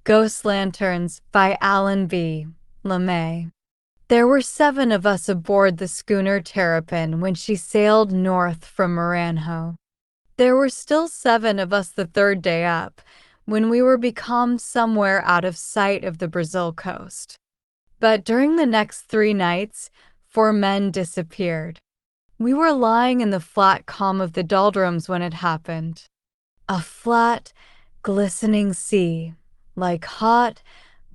Ghost Lanterns by Alan B. LeMay. There were 7 of us aboard the schooner Terrapin when she sailed north from Maranhão. There were still 7 of us the third day up, when we were becalmed somewhere out of sight of the Brazil coast. But during the next 3 nights, 4 men disappeared. We were lying in the flat calm of the doldrums when it happened. A flat, glistening sea, like hot,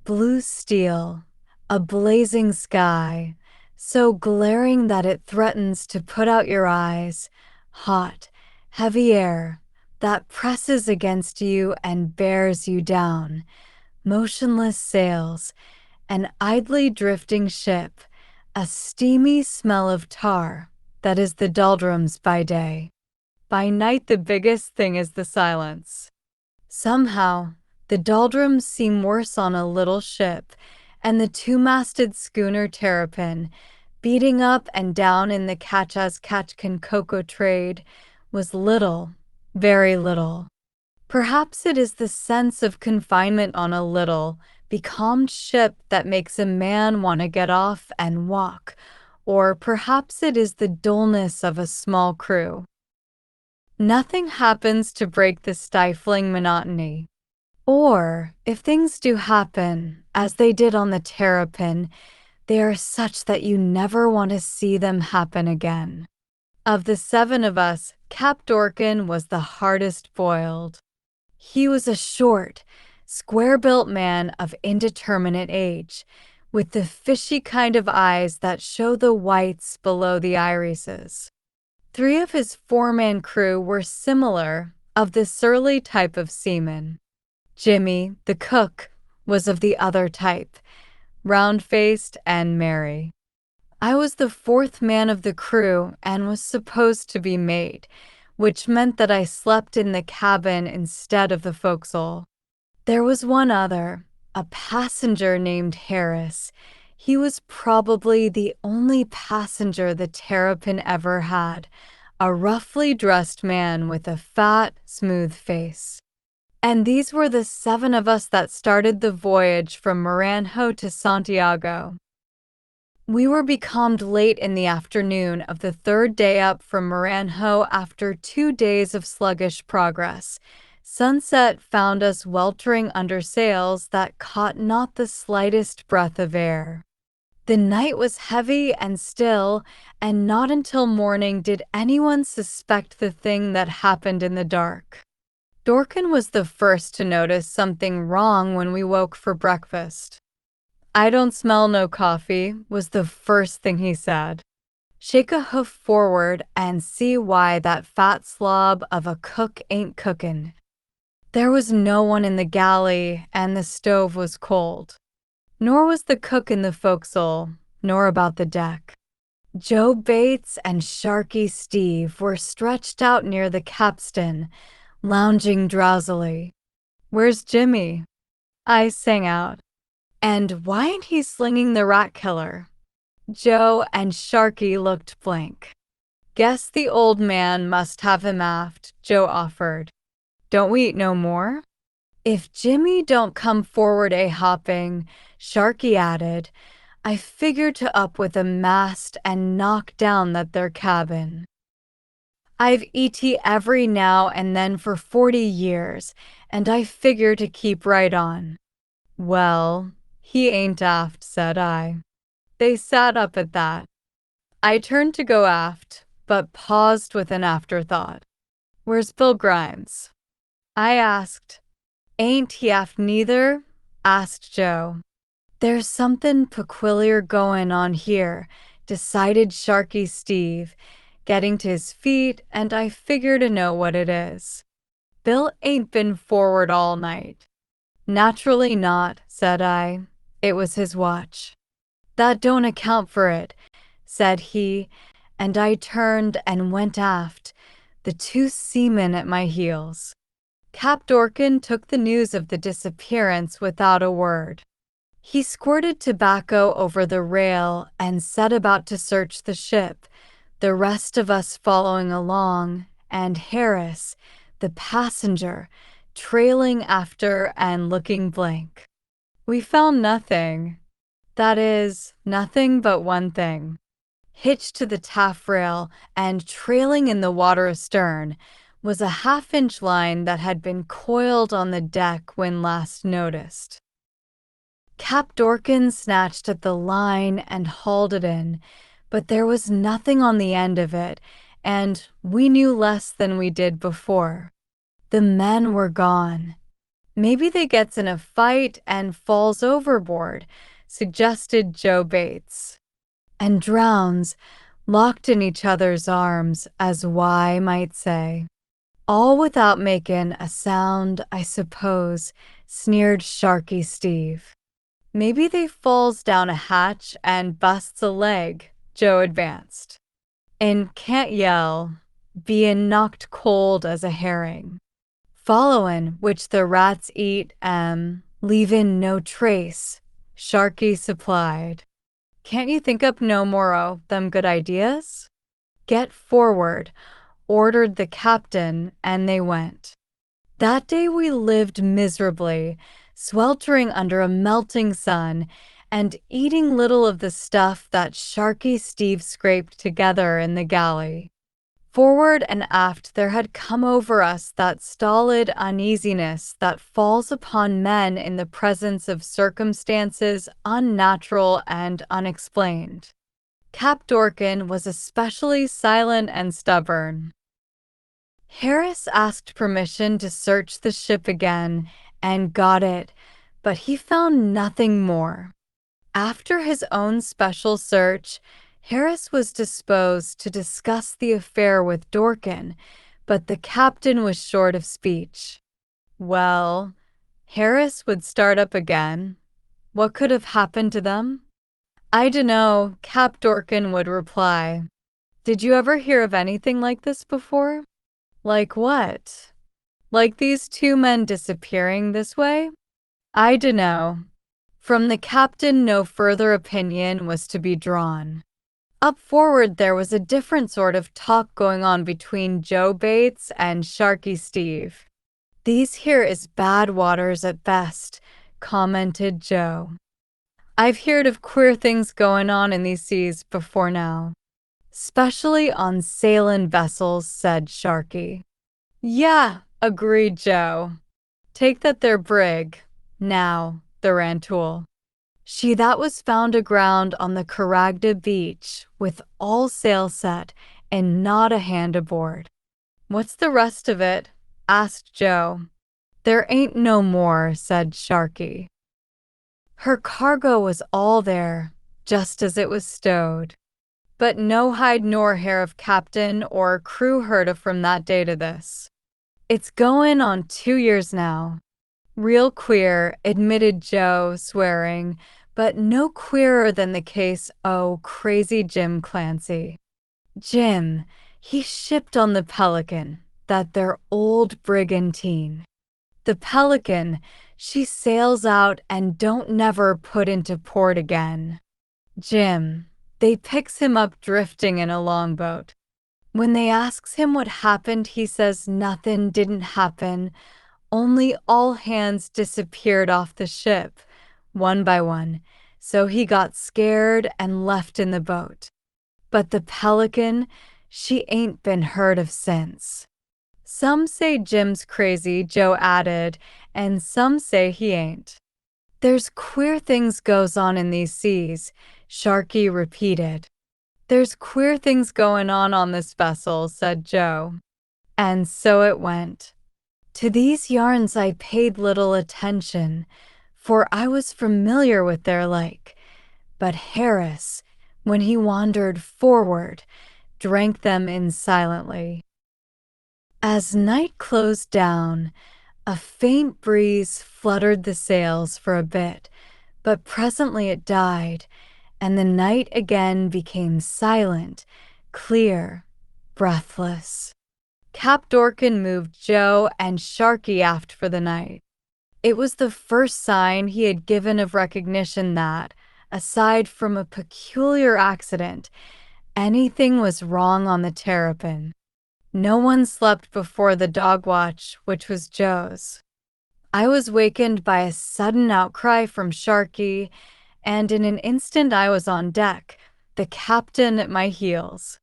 blue steel, a blazing sky, so glaring that it threatens to put out your eyes, hot, heavy air that presses against you and bears you down, motionless sails, an idly drifting ship, a steamy smell of tar that is the doldrums by day. By night, the biggest thing is the silence. Somehow, the doldrums seem worse on a little ship, and the 2-masted schooner Terrapin, beating up and down in the catch-as-catch-can cocoa trade, was little, very little. Perhaps it is the sense of confinement on a little, becalmed ship that makes a man want to get off and walk, or perhaps it is the dullness of a small crew. Nothing happens to break the stifling monotony. Or, if things do happen, as they did on the Terrapin, they are such that you never want to see them happen again. Of the 7 of us, Cap Dorkin was the hardest boiled. He was a short, square-built man of indeterminate age, with the fishy kind of eyes that show the whites below the irises. 3 of his 4-man crew were similar, of the surly type of seaman. Jimmy, the cook, was of the other type, round-faced and merry. I was the 4th man of the crew and was supposed to be mate, which meant that I slept in the cabin instead of the forecastle. There was one other, a passenger named Harris. He was probably the only passenger the Terrapin ever had, a roughly dressed man with a fat, smooth face. And these were the 7 of us that started the voyage from Maranhão to Santiago. We were becalmed late in the afternoon of the 3rd day up from Maranhão after 2 days of sluggish progress. Sunset found us weltering under sails that caught not the slightest breath of air. The night was heavy and still, and not until morning did anyone suspect the thing that happened in the dark. Dorkin was the first to notice something wrong when we woke for breakfast. "I don't smell no coffee," was the first thing he said. "Shake a hoof forward and see why that fat slob of a cook ain't cookin'." There was no one in the galley, and the stove was cold. Nor was the cook in the forecastle, nor about the deck. Joe Bates and Sharky Steve were stretched out near the capstan, lounging drowsily. "Where's Jimmy?" I sang out. "And why ain't he slinging the rat killer?" Joe and Sharky looked blank. "Guess the old man must have him aft," Joe offered. "Don't we eat no more?" "If Jimmy don't come forward hopping," Sharky added, "I figure to up with a mast and knock down that there cabin. I've eat every now and then for 40 years, and I figure to keep right on." "Well, he ain't aft," said I. They sat up at that. I turned to go aft, but paused with an afterthought. "Where's Bill Grimes?" I asked. "Ain't he aft neither?" asked Joe. "There's something peculiar goin' on here," decided Sharky Steve, getting to his feet, and I figure to know what it is. "Bill ain't been forward all night." "Naturally not," said I. "It was his watch." "That don't account for it," said he, and I turned and went aft, the 2 seamen at my heels. Cap Dorkin took the news of the disappearance without a word. He squirted tobacco over the rail and set about to search the ship, the rest of us following along, and Harris, the passenger, trailing after and looking blank. We found nothing. That is, nothing but one thing. Hitched to the taffrail and trailing in the water astern was a half-inch line that had been coiled on the deck when last noticed. Cap Dorkin snatched at the line and hauled it in, but there was nothing on the end of it, and we knew less than we did before. The men were gone. Maybe they gets in a fight and falls overboard, suggested Joe Bates. And drowns, locked in each other's arms, as Y might say. All without makin' a sound, I suppose, sneered Sharky Steve. Maybe they falls down a hatch and busts a leg, Joe advanced. And can't yell, bein' knocked cold as a herring. Followin' which the rats eat, leavin' no trace, Sharky supplied. Can't you think up no more o' them good ideas? Get forward, ordered the captain, and they went. That day we lived miserably, sweltering under a melting sun, and eating little of the stuff that Sharky Steve scraped together in the galley. Forward and aft there had come over us that stolid uneasiness that falls upon men in the presence of circumstances unnatural and unexplained. Cap Dorkin was especially silent and stubborn. Harris asked permission to search the ship again and got it, but he found nothing more. After his own special search, Harris was disposed to discuss the affair with Dorkin, but the captain was short of speech. Well, Harris would start up again. What could have happened to them? I dunno, Cap Dorkin would reply. Did you ever hear of anything like this before? Like what? Like these two men disappearing this way? I dunno. From the captain no further opinion was to be drawn. Up forward there was a different sort of talk going on between Joe Bates and Sharky Steve. These here is bad waters at best, commented Joe. I've heard of queer things going on in these seas before now. Specially on sailin' vessels, said Sharky. Yeah, agreed Joe. Take that there brig, now, the Rantoul. She that was found aground on the Caragda beach with all sail set and not a hand aboard. What's the rest of it? Asked Joe. There ain't no more, said Sharky. Her cargo was all there, just as it was stowed. But no hide nor hair of captain or crew heard of from that day to this. It's goin' on 2 years now. Real queer, admitted Joe, swearing, but no queerer than the case o' crazy Jim Clancy. Jim, he shipped on the Pelican, that there old brigantine. The Pelican, she sails out and don't never put into port again. Jim, they picks him up drifting in a longboat. When they asks him what happened, he says nothing didn't happen, only all hands disappeared off the ship, one by one, so he got scared and left in the boat. But the Pelican, she ain't been heard of since. Some say Jim's crazy, Joe added, and some say he ain't. There's queer things goes on in these seas, Sharky repeated. There's queer things going on this vessel, said Joe. And so it went. To these yarns I paid little attention, for I was familiar with their like, but Harris, when he wandered forward, drank them in silently. As night closed down, a faint breeze fluttered the sails for a bit, but presently it died, and the night again became silent, clear, breathless. Cap Dorkin moved Joe and Sharky aft for the night. It was the first sign he had given of recognition that, aside from a peculiar accident, anything was wrong on the Terrapin. No one slept before the dog watch, which was Joe's. I was wakened by a sudden outcry from Sharky, and in an instant I was on deck, the captain at my heels.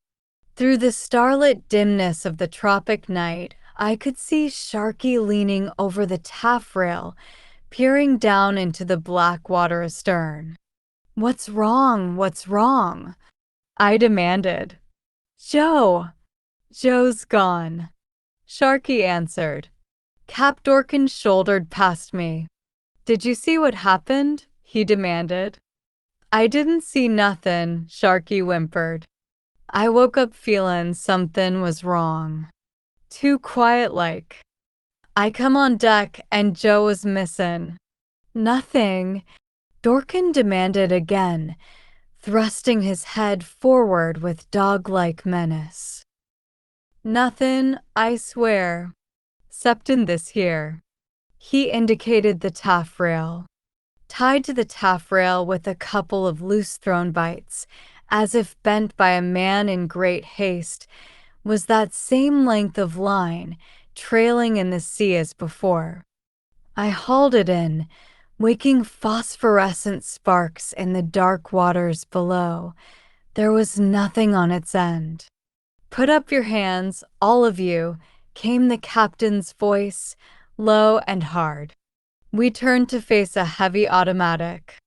Through the starlit dimness of the tropic night, I could see Sharky leaning over the taffrail, peering down into the black water astern. "What's wrong? What's wrong?" I demanded. "Joe! Joe's gone," Sharky answered. Cap Dorkin shouldered past me. "Did you see what happened?" he demanded. "I didn't see nothin'," Sharky whimpered. "I woke up feelin' somethin' was wrong. Too quiet like. I come on deck and Joe was missin'." "Nothing," Dorkin demanded again, thrusting his head forward with dog-like menace. "Nothin', I swear. 'Ceptin' this here." He indicated the taffrail. Tied to the taffrail with a couple of loose thrown bites, as if bent by a man in great haste, was that same length of line, trailing in the sea as before. I hauled it in, waking phosphorescent sparks in the dark waters below. There was nothing on its end. "Put up your hands, all of you," came the captain's voice, low and hard. We turned to face a heavy automatic.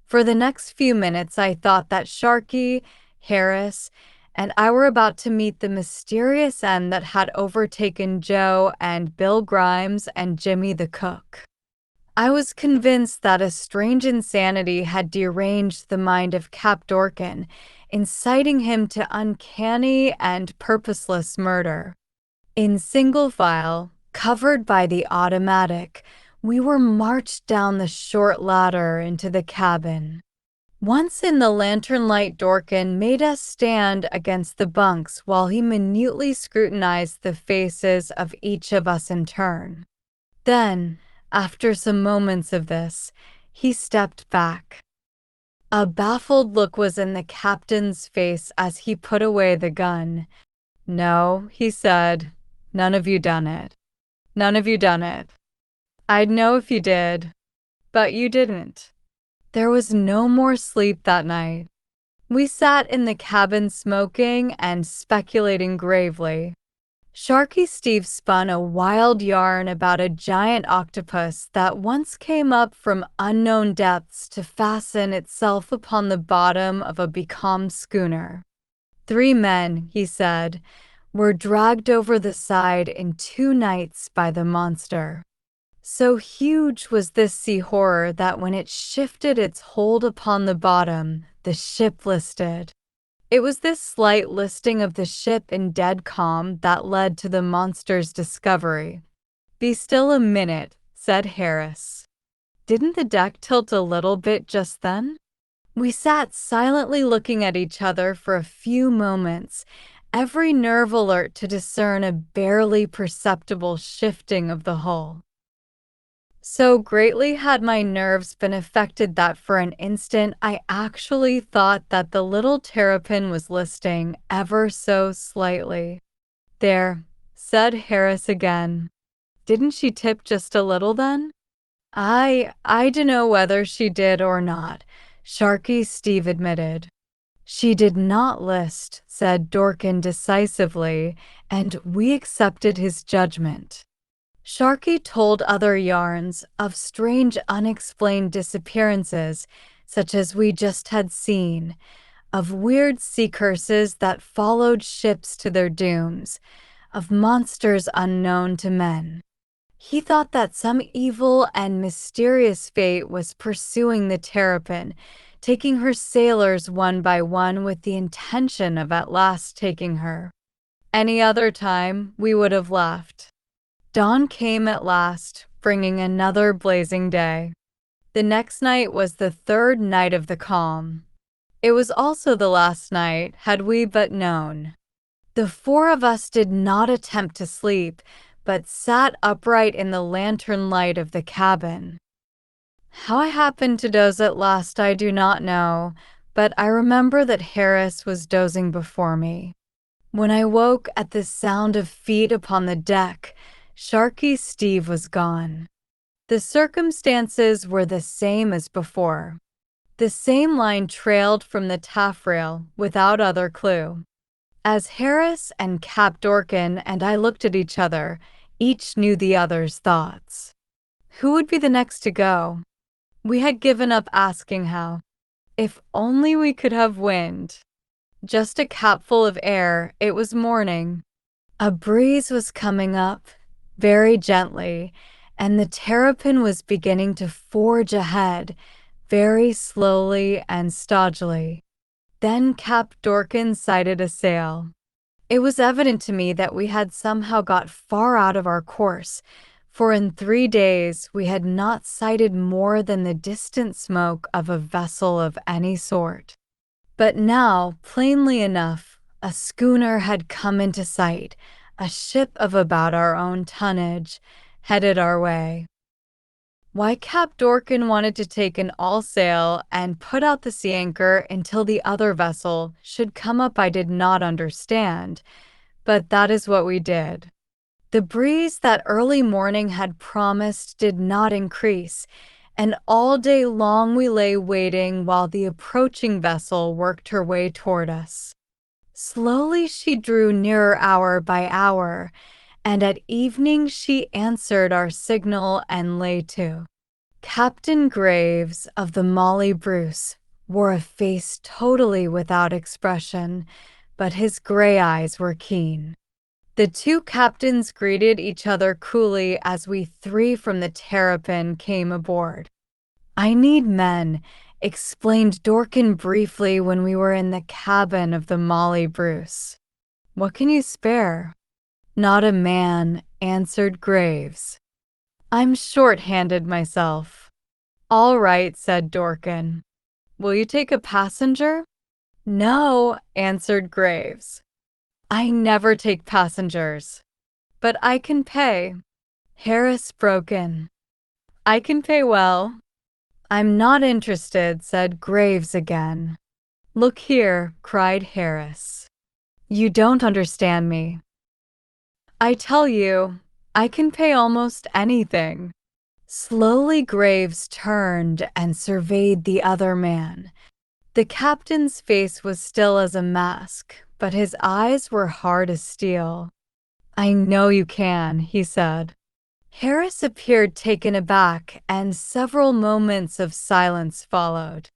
For the next few minutes I thought that Sharky, Harris, and I were about to meet the mysterious end that had overtaken Joe and Bill Grimes and Jimmy the cook. I was convinced that a strange insanity had deranged the mind of Cap Dorkin, inciting him to uncanny and purposeless murder. In single file, covered by the automatic, we were marched down the short ladder into the cabin. Once in the lantern light, Dorkin made us stand against the bunks while he minutely scrutinized the faces of each of us in turn. Then, after some moments of this, he stepped back. A baffled look was in the captain's face as he put away the gun. "No," he said, "none of you done it. None of you done it. I'd know if you did, but you didn't." There was no more sleep that night. We sat in the cabin smoking and speculating gravely. Sharky Steve spun a wild yarn about a giant octopus that once came up from unknown depths to fasten itself upon the bottom of a becalmed schooner. 3 men, he said, were dragged over the side in 2 nights by the monster. So huge was this sea horror that when it shifted its hold upon the bottom, the ship listed. It was this slight listing of the ship in dead calm that led to the monster's discovery. "Be still a minute," said Harris. Didn't the deck tilt a little bit just then? We sat silently looking at each other for a few moments, every nerve alert to discern a barely perceptible shifting of the hull. So greatly had my nerves been affected that for an instant I actually thought that the little terrapin was listing ever so slightly. "There," said Harris again. "Didn't she tip just a little then?" I dunno whether she did or not," Sharky Steve admitted. "She did not list," said Dorkin decisively, and we accepted his judgment. Sharky told other yarns of strange unexplained disappearances, such as we just had seen, of weird sea curses that followed ships to their dooms, of monsters unknown to men. He thought that some evil and mysterious fate was pursuing the Terrapin, taking her sailors one by one with the intention of at last taking her. Any other time, we would have left. Dawn came at last, bringing another blazing day. The next night was the 3rd night of the calm. It was also the last night, had we but known. The 4 of us did not attempt to sleep, but sat upright in the lantern light of the cabin. How I happened to doze at last I do not know, but I remember that Harris was dozing before me. When I woke at the sound of feet upon the deck, Sharky Steve was gone. The circumstances were the same as before. The same line trailed from the taffrail without other clue. As Harris and Cap Dorkin and I looked at each other, each knew the other's thoughts. Who would be the next to go? We had given up asking how. If only we could have wind. Just a capful of air, it was morning. A breeze was coming up, very gently, and the terrapin was beginning to forge ahead, very slowly and stodgily. Then Cap Dorkin sighted a sail. It was evident to me that we had somehow got far out of our course, for in 3 days we had not sighted more than the distant smoke of a vessel of any sort. But now, plainly enough, a schooner had come into sight, a ship of about our own tonnage, headed our way. Why Cap Dorkin wanted to take an all sail and put out the sea anchor until the other vessel should come up I did not understand, but that is what we did. The breeze that early morning had promised did not increase, and all day long we lay waiting while the approaching vessel worked her way toward us. Slowly she drew nearer hour by hour, and at evening she answered our signal and lay to. Captain Graves of the Molly Bruce wore a face totally without expression, but his gray eyes were keen. The two captains greeted each other coolly as we three from the Terrapin came aboard. "I need men," explained Dorkin briefly when we were in the cabin of the Molly Bruce. "What can you spare?" "Not a man," answered Graves. "I'm short-handed myself." "All right," said Dorkin. "Will you take a passenger?" "No," answered Graves. "I never take passengers." "But I can pay." Harris broke in. "I can pay well." "I'm not interested," said Graves again. "Look here," cried Harris. "You don't understand me. I tell you, I can pay almost anything." Slowly Graves turned and surveyed the other man. The captain's face was still as a mask, but his eyes were hard as steel. "I know you can," he said. Harris appeared taken aback, and several moments of silence followed.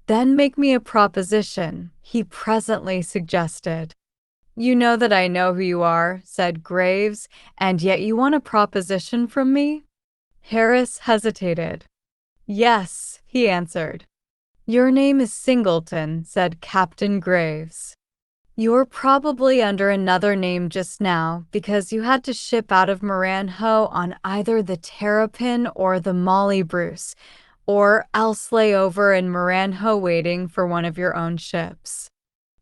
"Then make me a proposition," he presently suggested. "You know that I know who you are," said Graves, "and yet you want a proposition from me?" Harris hesitated. "Yes," he answered. "Your name is Singleton," said Captain Graves. "You're probably under another name just now because you had to ship out of Maranhão on either the Terrapin or the Molly Bruce, or else lay over in Maranhão waiting for one of your own ships.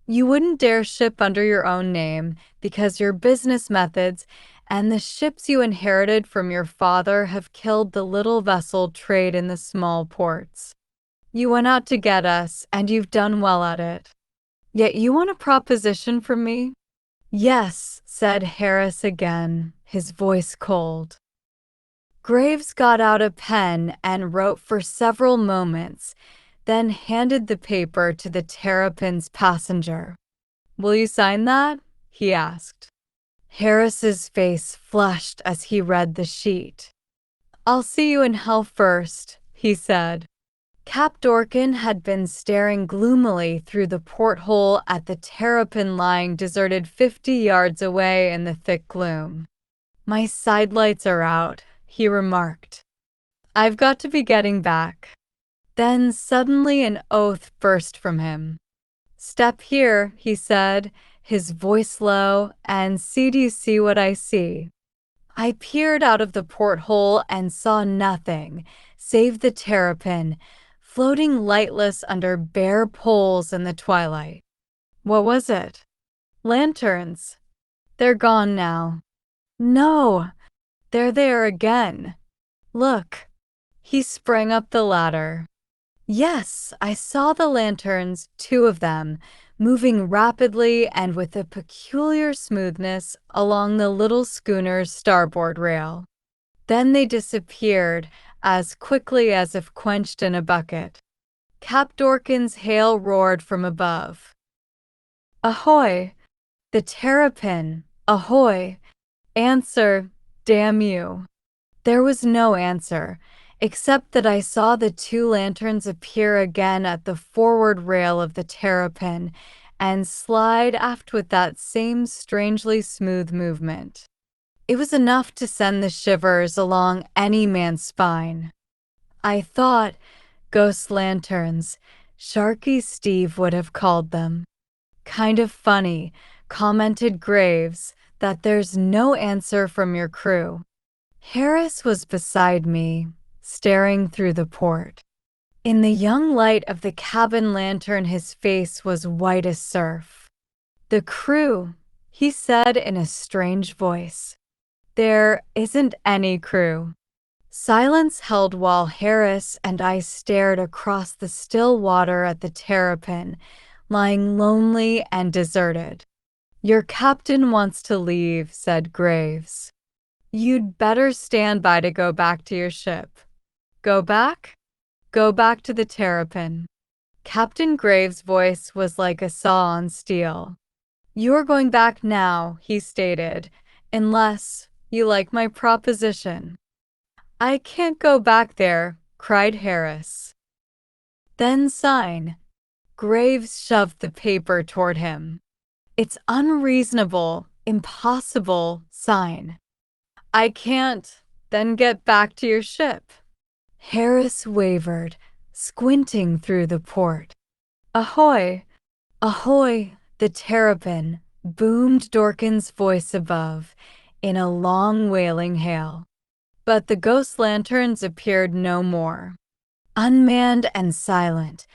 You wouldn't dare ship under your own name because your business methods and the ships you inherited from your father have killed the little vessel trade in the small ports. You went out to get us, and you've done well at it. Yet you want a proposition from me?" "Yes," said Harris again, his voice cold. Graves got out a pen and wrote for several moments, then handed the paper to the Terrapin's passenger. "Will you sign that?" he asked. Harris's face flushed as he read the sheet. "I'll see you in hell first," he said. Cap Dorkin had been staring gloomily through the porthole at the Terrapin lying deserted 50 yards away in the thick gloom. "My sidelights are out," he remarked. "I've got to be getting back." Then suddenly an oath burst from him. "Step here," he said, his voice low, "and see do you see what I see?" I peered out of the porthole and saw nothing save the Terrapin, floating lightless under bare poles in the twilight. What was it? Lanterns. "They're gone now." "No, there they are again. Look." He sprang up the ladder. Yes, I saw the lanterns, 2 of them, moving rapidly and with a peculiar smoothness along the little schooner's starboard rail. Then they disappeared as quickly as if quenched in a bucket. Cap Dorkin's hail roared from above. "Ahoy! The Terrapin! Ahoy! Answer, damn you!" There was no answer, except that I saw the two lanterns appear again at the forward rail of the Terrapin and slide aft with that same strangely smooth movement. It was enough to send the shivers along any man's spine. I thought, ghost lanterns, Sharky Steve would have called them. "Kind of funny," commented Graves, "that there's no answer from your crew." Harris was beside me, staring through the port. In the young light of the cabin lantern, his face was white as surf. "The crew," he said in a strange voice. "There isn't any crew." Silence held while Harris and I stared across the still water at the Terrapin, lying lonely and deserted. "Your captain wants to leave," said Graves. "You'd better stand by to go back to your ship." "Go back?" "Go back to the Terrapin." Captain Graves' voice was like a saw on steel. "You're going back now," he stated, "unless you like my proposition." "I can't go back there," cried Harris. "Then sign." Graves shoved the paper toward him. "It's unreasonable, impossible, sign." "I can't." "Then get back to your ship." Harris wavered, squinting through the port. "Ahoy! Ahoy! The Terrapin!" boomed Dorkin's voice above, in a long wailing hail. But the ghost lanterns appeared no more. Unmanned and silent,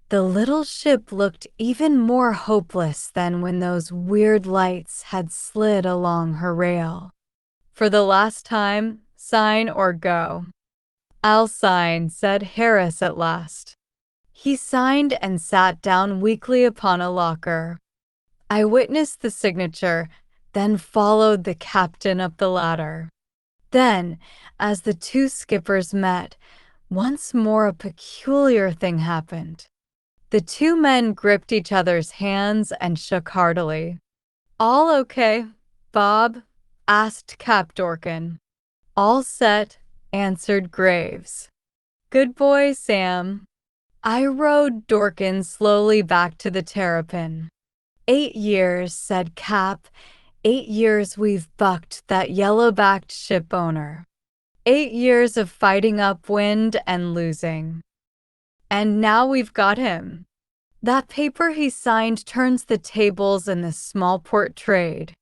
the little ship looked even more hopeless than when those weird lights had slid along her rail. "For the last time, sign or go." "I'll sign," said Harris at last. He signed and sat down weakly upon a locker. I witnessed the signature, then followed the captain up the ladder. Then, as the two skippers met, once more a peculiar thing happened. The two men gripped each other's hands and shook heartily. "All okay, Bob?" asked Cap Dorkin. "All set," answered Graves. "Good boy, Sam." I rowed Dorkin slowly back to the Terrapin. 8 years, said Cap. 8 years we've bucked that yellow-backed ship owner. 8 years of fighting upwind and losing. And now we've got him. That paper he signed turns the tables in the small port trade.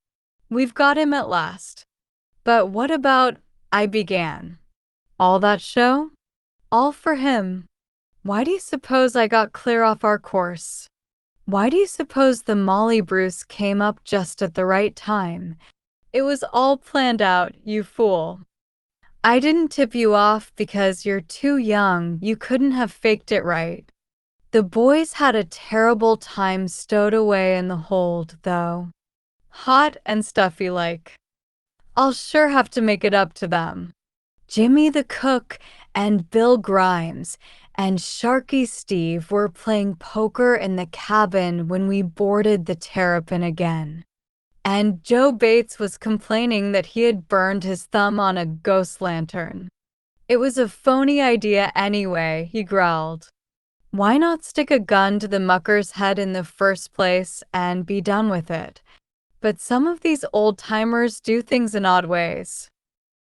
We've got him at last. But what about, I began. All that show? All for him. Why do you suppose I got clear off our course? Why do you suppose the Molly Bruce came up just at the right time? It was all planned out, you fool. I didn't tip you off because you're too young. You couldn't have faked it right. The boys had a terrible time stowed away in the hold, though. Hot and stuffy like. I'll sure have to make it up to them. Jimmy the cook and Bill Grimes and Sharky Steve were playing poker in the cabin when we boarded the Terrapin again. And Joe Bates was complaining that he had burned his thumb on a ghost lantern. It was a phony idea anyway, he growled. Why not stick a gun to the mucker's head in the first place and be done with it? But some of these old-timers do things in odd ways.